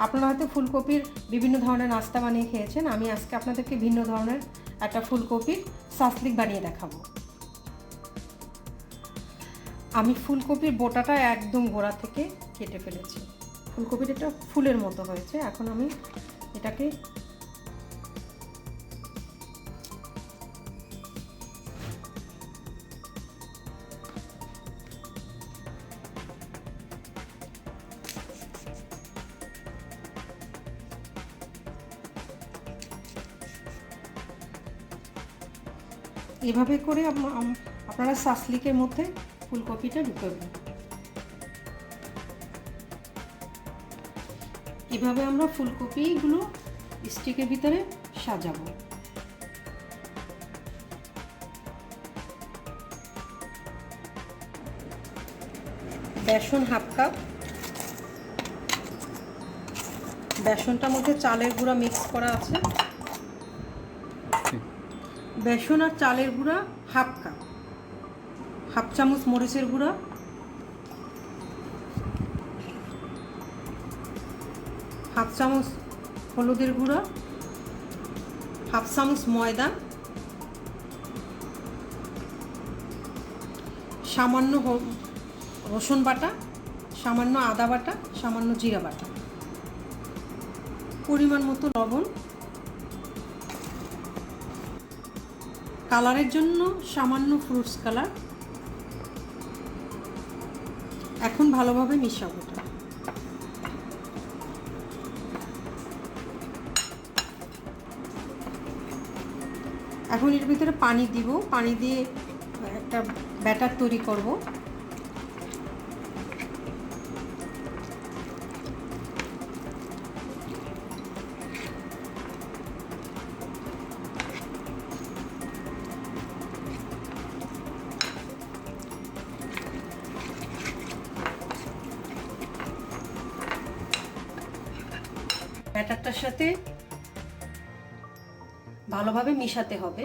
আপনারা হয়তো ফুলকপির বিভিন্ন ধরনের নাস্তা বানিয়ে খেয়েছেন, আমি আজকে আপনাদেরকে ভিন্ন ধরনের একটা ফুলকপির সাসলিক বানিয়ে দেখাবো। আমি ফুলকপির বোটাটা একদম গোড়া থেকে কেটে ফেলেছি। ফুলকপির এটা ফুলের মতো হয়েছে। এখন আমি এটাকে এভাবে করে আপনারা সাসলিকের মধ্যে ফুলকপিটা ঢুকাবেন। এভাবে আমরা ফুলকপিগুলো স্টিকের ভিতরে সাজাবো। বেসন হাফ কাপ, বেসনটার মধ্যে চালের গুঁড়া মিক্স করা আছে। বেসন আর চালের গুঁড়া হাফ কাপ, হাফ চামচ মরিচের গুঁড়া, হাফ চামচ হলুদের গুঁড়া, হাফ চামচ ময়দা, সামান্য রসুন বাটা, সামান্য আদা বাটা, সামান্য জিরা বাটা, পরিমাণ মতো লবণ, কালারের জন্য সামান্য ফ্রুটস কালার। এখন ভালোভাবে মিশাবো এটা। এখন এর ভিতরে পানি দিব, পানি দিয়ে একটা ব্যাটার তৈরি করব। ব্যাটারটার সাথে ভালোভাবে মিশাতে হবে।